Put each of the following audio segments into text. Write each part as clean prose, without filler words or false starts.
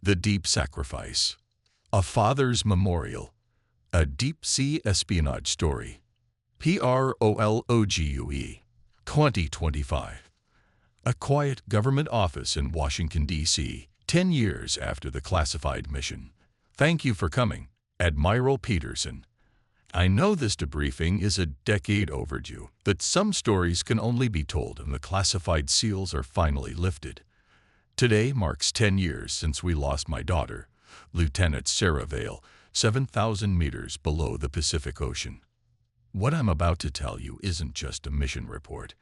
The Deep Sacrifice. A Father's Memorial. A Deep-Sea Espionage Story. PROLOGUE. 2025. A quiet government office in Washington, D.C., 10 years after the classified mission. Thank you for coming, Admiral Peterson. I know this debriefing is a decade overdue, that some stories can only be told when the classified seals are finally lifted. Today marks 10 years since we lost my daughter, Lieutenant Sarah Vale, 7,000 meters below the Pacific Ocean. What I'm about to tell you isn't just a mission report.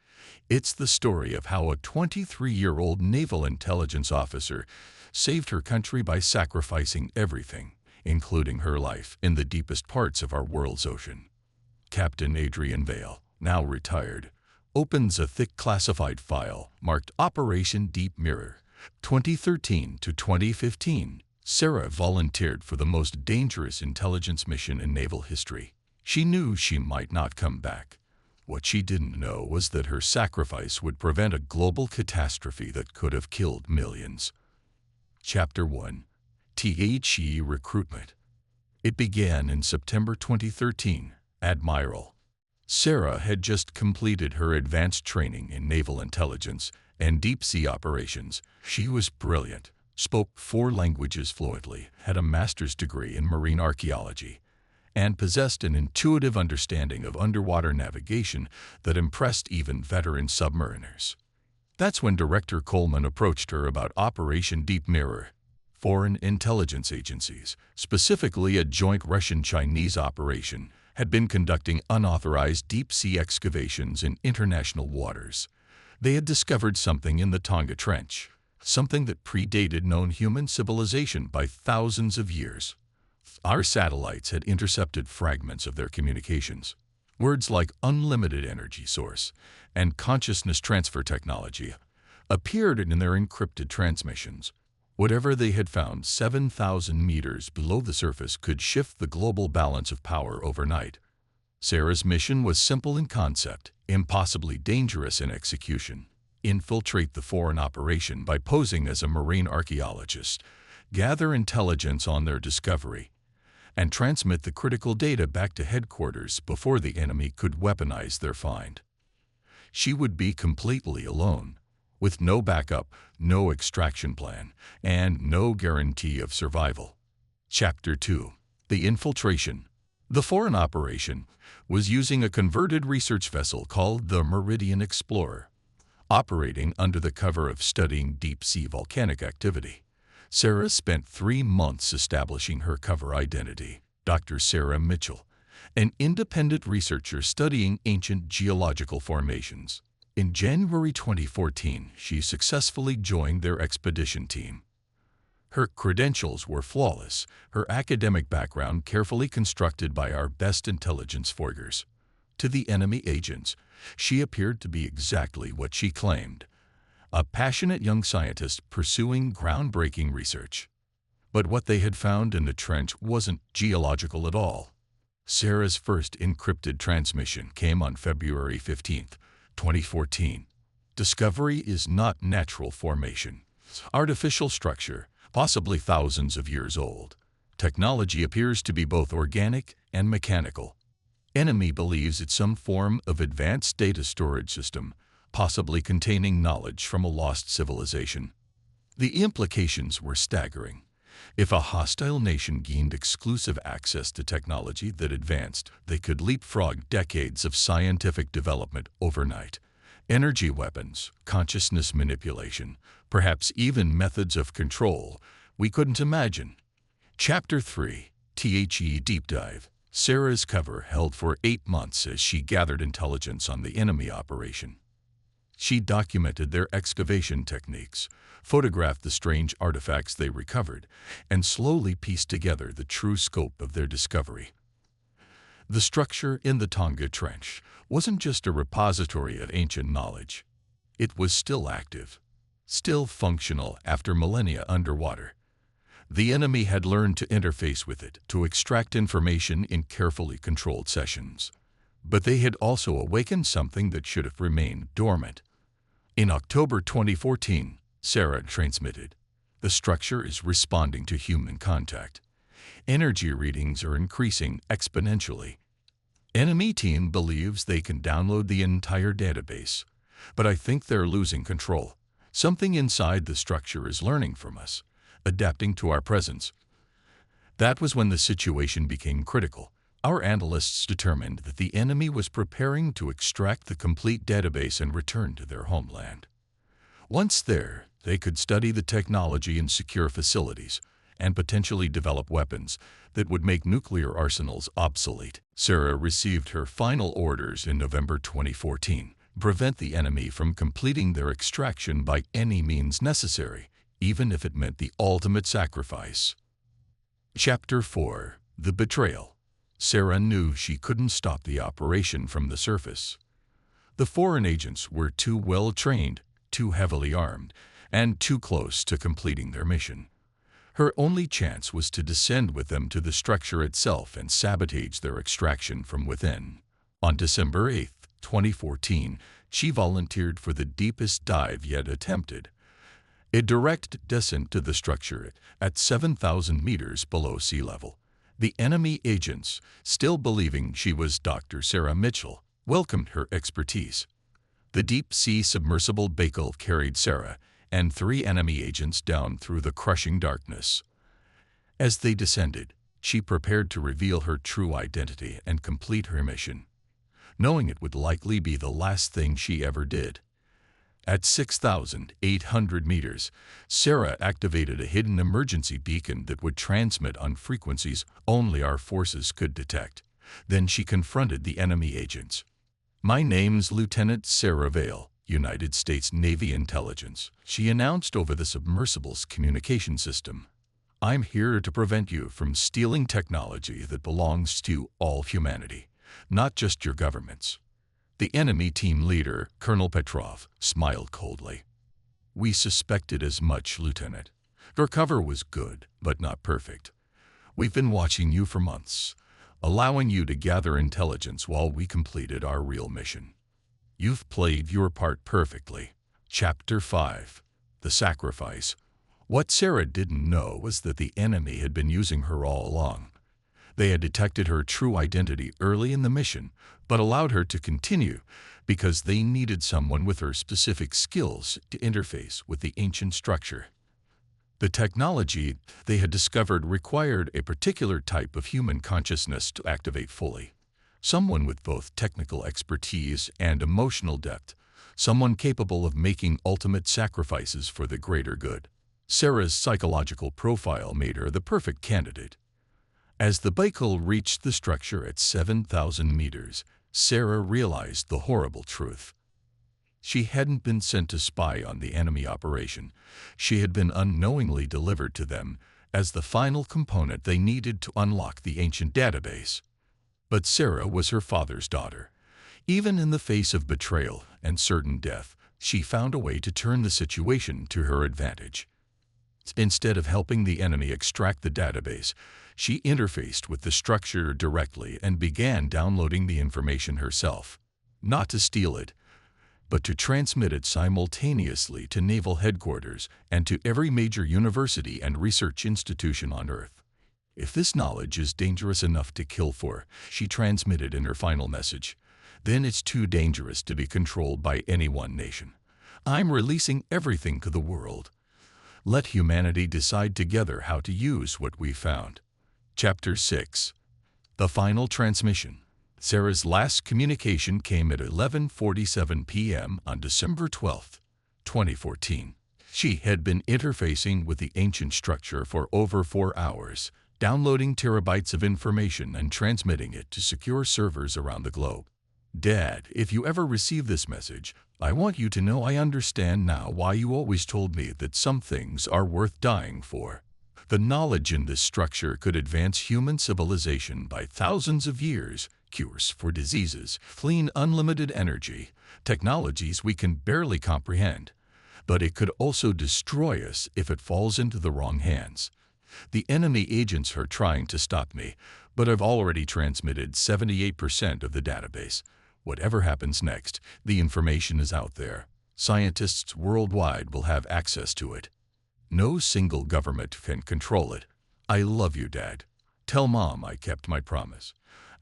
It's the story of how a 23-year-old naval intelligence officer saved her country by sacrificing everything, including her life, in the deepest parts of our world's ocean. Captain Adrian Vale, now retired, opens a thick classified file marked Operation Deep Mirror, 2013 to 2015. Sarah volunteered for the most dangerous intelligence mission in naval history. She knew she might not come back. What she didn't know was that her sacrifice would prevent a global catastrophe that could have killed millions. Chapter 1. THE Recruitment. It began in September 2013. Admiral. Sarah had just completed her advanced training in naval intelligence and deep-sea operations. She was brilliant, spoke 4 languages fluently, had a master's degree in marine archaeology, and possessed an intuitive understanding of underwater navigation that impressed even veteran submariners. That's when Director Coleman approached her about Operation Deep Mirror. Foreign intelligence agencies, specifically a joint Russian-Chinese operation, had been conducting unauthorized deep-sea excavations in international waters. They had discovered something in the Tonga Trench, something that predated known human civilization by thousands of years. Our satellites had intercepted fragments of their communications. Words like unlimited energy source and consciousness transfer technology appeared in their encrypted transmissions. Whatever they had found 7,000 meters below the surface could shift the global balance of power overnight. Sarah's mission was simple in concept, impossibly dangerous in execution. Infiltrate the foreign operation by posing as a marine archaeologist, gather intelligence on their discovery, and transmit the critical data back to headquarters before the enemy could weaponize their find. She would be completely alone, with no backup, no extraction plan, and no guarantee of survival. Chapter 2. The Infiltration. The foreign operation was using a converted research vessel called the Meridian Explorer, operating under the cover of studying deep-sea volcanic activity. Sarah spent 3 months establishing her cover identity, Dr. Sarah Mitchell, an independent researcher studying ancient geological formations. In January 2014, she successfully joined their expedition team. Her credentials were flawless, her academic background carefully constructed by our best intelligence forgers. To the enemy agents, she appeared to be exactly what she claimed, a passionate young scientist pursuing groundbreaking research. But what they had found in the trench wasn't geological at all. Sarah's first encrypted transmission came on February 15, 2014. Discovery is not natural formation. Artificial structure, possibly thousands of years old. Technology appears to be both organic and mechanical. Enemy believes it's some form of advanced data storage system, possibly containing knowledge from a lost civilization. The implications were staggering. If a hostile nation gained exclusive access to technology that advanced, they could leapfrog decades of scientific development overnight. Energy weapons, consciousness manipulation, perhaps even methods of control we couldn't imagine. Chapter 3. THE Deep Dive. Sarah's cover held for 8 months as she gathered intelligence on the enemy operation. She documented their excavation techniques, photographed the strange artifacts they recovered, and slowly pieced together the true scope of their discovery. The structure in the Tonga Trench wasn't just a repository of ancient knowledge. It was still active, still functional after millennia underwater. The enemy had learned to interface with it, to extract information in carefully controlled sessions. But they had also awakened something that should have remained dormant. In October 2014, Sarah transmitted The structure is responding to human contact. Energy readings are increasing exponentially. Enemy team believes they can download the entire database, but I think they're losing control. Something inside the structure is learning from us, adapting to our presence. That was when the situation became critical. Our analysts determined that the enemy was preparing to extract the complete database and return to their homeland. Once there, they could study the technology in secure facilities and potentially develop weapons that would make nuclear arsenals obsolete. Sarah received her final orders in November 2014. Prevent the enemy from completing their extraction by any means necessary, even if it meant the ultimate sacrifice. Chapter 4. The Betrayal. Sarah knew she couldn't stop the operation from the surface. The foreign agents were too well trained, too heavily armed, and too close to completing their mission. Her only chance was to descend with them to the structure itself and sabotage their extraction from within. On December 8, 2014, she volunteered for the deepest dive yet attempted. A direct descent to the structure at 7,000 meters below sea level. The enemy agents, still believing she was Dr. Sarah Mitchell, welcomed her expertise. The deep-sea submersible vehicle carried Sarah and 3 enemy agents down through the crushing darkness. As they descended, she prepared to reveal her true identity and complete her mission, knowing it would likely be the last thing she ever did. At 6,800 meters, Sarah activated a hidden emergency beacon that would transmit on frequencies only our forces could detect. Then she confronted the enemy agents. "My name's Lieutenant Sarah Vale, United States Navy Intelligence," she announced over the submersible's communication system. "I'm here to prevent you from stealing technology that belongs to all humanity, not just your governments." The enemy team leader, Colonel Petrov, smiled coldly. "We suspected as much, Lieutenant. Your cover was good, but not perfect. We've been watching you for months, allowing you to gather intelligence while we completed our real mission. You've played your part perfectly." Chapter 5. The Sacrifice. What Sarah didn't know was that the enemy had been using her all along. They had detected her true identity early in the mission, but allowed her to continue because they needed someone with her specific skills to interface with the ancient structure. The technology they had discovered required a particular type of human consciousness to activate fully. Someone with both technical expertise and emotional depth, someone capable of making ultimate sacrifices for the greater good. Sarah's psychological profile made her the perfect candidate. As the vehicle reached the structure at 7,000 meters, Sarah realized the horrible truth. She hadn't been sent to spy on the enemy operation. She had been unknowingly delivered to them as the final component they needed to unlock the ancient database. But Sarah was her father's daughter. Even in the face of betrayal and certain death, she found a way to turn the situation to her advantage. Instead of helping the enemy extract the database, she interfaced with the structure directly and began downloading the information herself. Not to steal it, but to transmit it simultaneously to naval headquarters and to every major university and research institution on Earth. "If this knowledge is dangerous enough to kill for," she transmitted in her final message, "then it's too dangerous to be controlled by any one nation. I'm releasing everything to the world. Let humanity decide together how to use what we found." Chapter 6. The Final Transmission. Sarah's last communication came at 11:47 p.m. on December 12, 2014. She had been interfacing with the ancient structure for over 4 hours, downloading terabytes of information and transmitting it to secure servers around the globe. "Dad, if you ever receive this message, I want you to know I understand now why you always told me that some things are worth dying for. The knowledge in this structure could advance human civilization by thousands of years, cures for diseases, clean unlimited energy, technologies we can barely comprehend. But it could also destroy us if it falls into the wrong hands. The enemy agents are trying to stop me, but I've already transmitted 78% of the database. Whatever happens next, the information is out there. Scientists worldwide will have access to it." No single government can control it. I love you, Dad. Tell Mom I kept my promise.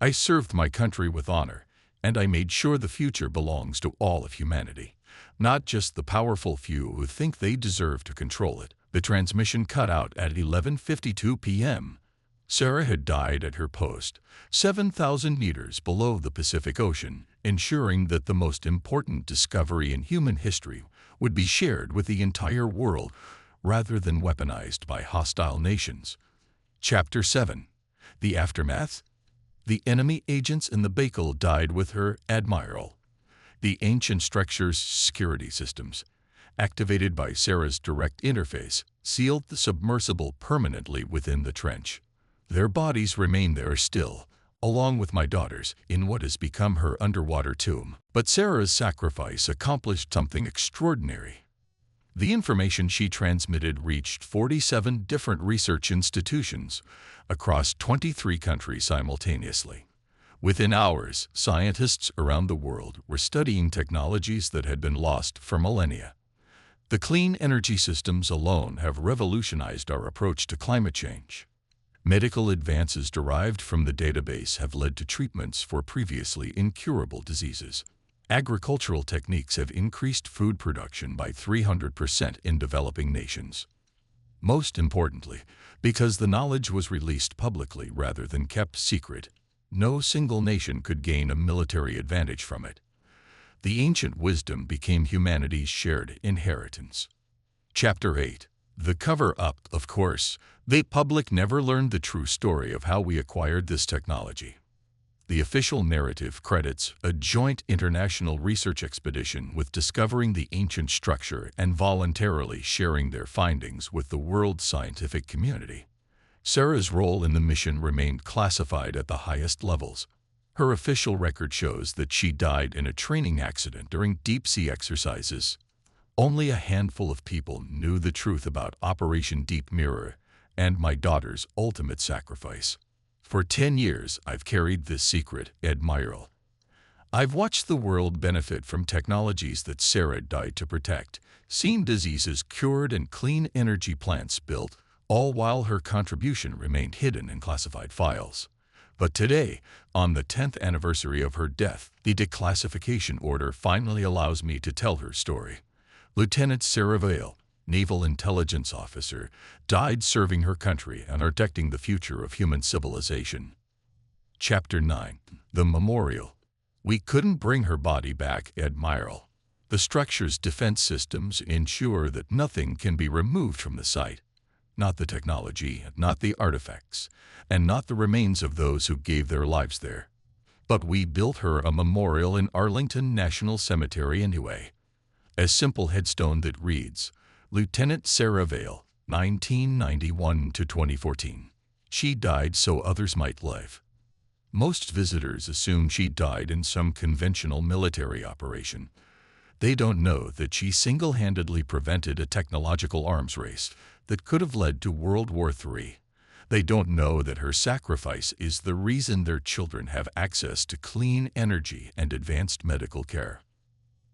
I served my country with honor, and I made sure the future belongs to all of humanity, not just the powerful few who think they deserve to control it. The transmission cut out at 11:52 p.m. Sarah had died at her post, 7,000 meters below the Pacific Ocean, ensuring that the most important discovery in human history would be shared with the entire world rather than weaponized by hostile nations. Chapter 7. The Aftermath. The enemy agents in the Baikal died with her, Admiral. The ancient structure's security systems, activated by Sarah's direct interface, sealed the submersible permanently within the trench. Their bodies remain there still, along with my daughter's, in what has become her underwater tomb. But Sarah's sacrifice accomplished something extraordinary. The information she transmitted reached 47 different research institutions across 23 countries simultaneously. Within hours, scientists around the world were studying technologies that had been lost for millennia. The clean energy systems alone have revolutionized our approach to climate change. Medical advances derived from the database have led to treatments for previously incurable diseases. Agricultural techniques have increased food production by 300% in developing nations. Most importantly, because the knowledge was released publicly rather than kept secret, no single nation could gain a military advantage from it. The ancient wisdom became humanity's shared inheritance. Chapter 8. The cover-up. Of course, the public never learned the true story of how we acquired this technology. The official narrative credits a joint international research expedition with discovering the ancient structure and voluntarily sharing their findings with the world scientific community. Sarah's role in the mission remained classified at the highest levels. Her official record shows that she died in a training accident during deep-sea exercises. Only a handful of people knew the truth about Operation Deep Mirror and my daughter's ultimate sacrifice. For 10 years, I've carried this secret, Admiral. I've watched the world benefit from technologies that Sarah died to protect, seen diseases cured and clean energy plants built, all while her contribution remained hidden in classified files. But today, on the 10th anniversary of her death, the declassification order finally allows me to tell her story. Lieutenant Sarah Vale, Naval Intelligence Officer, died serving her country and protecting the future of human civilization. Chapter 9. The Memorial. We couldn't bring her body back, Admiral. The structure's defense systems ensure that nothing can be removed from the site. Not the technology, not the artifacts, and not the remains of those who gave their lives there. But we built her a memorial in Arlington National Cemetery anyway. A simple headstone that reads, Lieutenant Sarah Vale, 1991 to 2014. She died so others might live. Most visitors assume she died in some conventional military operation. They don't know that she single-handedly prevented a technological arms race that could have led to World War III. They don't know that her sacrifice is the reason their children have access to clean energy and advanced medical care.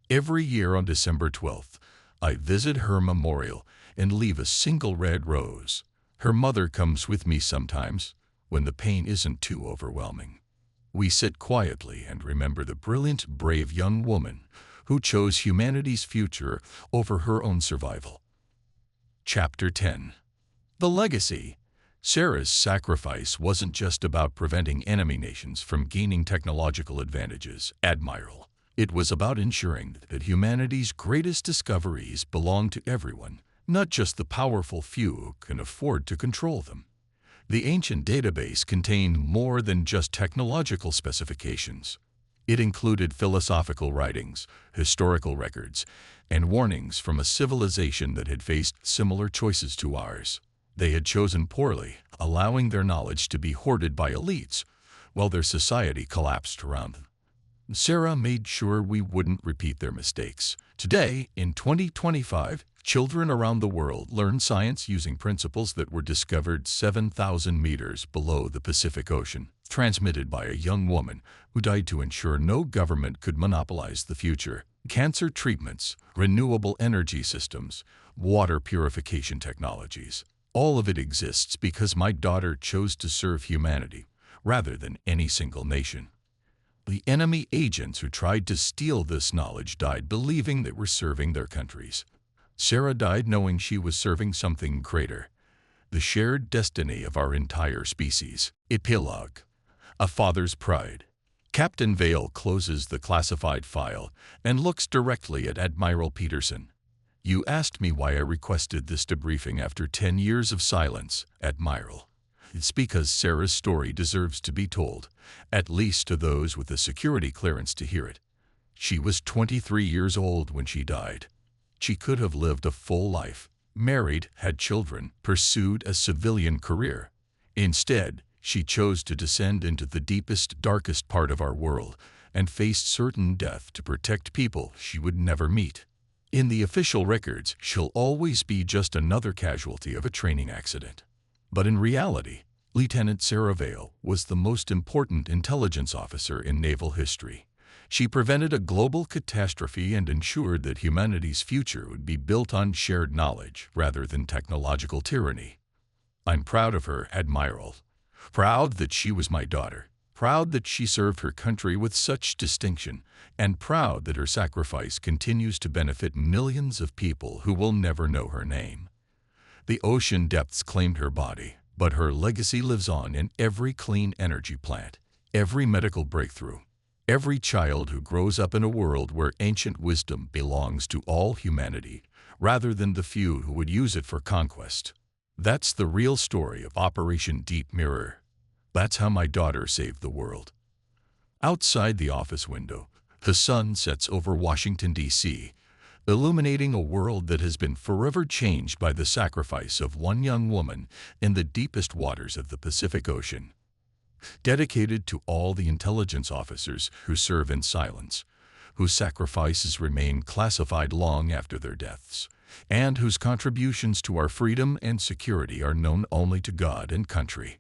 Every year on December 12th, I visit her memorial and leave a single red rose. Her mother comes with me sometimes, when the pain isn't too overwhelming. We sit quietly and remember the brilliant, brave young woman who chose humanity's future over her own survival. Chapter 10. The Legacy. Sarah's sacrifice wasn't just about preventing enemy nations from gaining technological advantages, Admiral. It was about ensuring that humanity's greatest discoveries belong to everyone, not just the powerful few who can afford to control them. The ancient database contained more than just technological specifications. It included philosophical writings, historical records, and warnings from a civilization that had faced similar choices to ours. They had chosen poorly, allowing their knowledge to be hoarded by elites, while their society collapsed around them. Sarah made sure we wouldn't repeat their mistakes. Today, in 2025, children around the world learn science using principles that were discovered 7,000 meters below the Pacific Ocean, transmitted by a young woman who died to ensure no government could monopolize the future. Cancer treatments, renewable energy systems, water purification technologies. All of it exists because my daughter chose to serve humanity rather than any single nation. The enemy agents who tried to steal this knowledge died believing they were serving their countries. Sarah died knowing she was serving something greater, the shared destiny of our entire species. Epilogue. A father's pride. Captain Vale closes the classified file and looks directly at Admiral Peterson. You asked me why I requested this debriefing after 10 years of silence, Admiral. It's because Sarah's story deserves to be told, at least to those with a security clearance to hear it. She was 23 years old when she died. She could have lived a full life, married, had children, pursued a civilian career. Instead, she chose to descend into the deepest, darkest part of our world and faced certain death to protect people she would never meet. In the official records, she'll always be just another casualty of a training accident. But in reality, Lieutenant Sarah Vale was the most important intelligence officer in naval history. She prevented a global catastrophe and ensured that humanity's future would be built on shared knowledge rather than technological tyranny. I'm proud of her, Admiral. Proud that she was my daughter. Proud that she served her country with such distinction, and proud that her sacrifice continues to benefit millions of people who will never know her name. The ocean depths claimed her body, but her legacy lives on in every clean energy plant, every medical breakthrough, every child who grows up in a world where ancient wisdom belongs to all humanity, rather than the few who would use it for conquest. That's the real story of Operation Deep Mirror. That's how my daughter saved the world. Outside the office window, the sun sets over Washington, D.C., illuminating a world that has been forever changed by the sacrifice of one young woman in the deepest waters of the Pacific Ocean. Dedicated to all the intelligence officers who serve in silence, whose sacrifices remain classified long after their deaths, and whose contributions to our freedom and security are known only to God and country.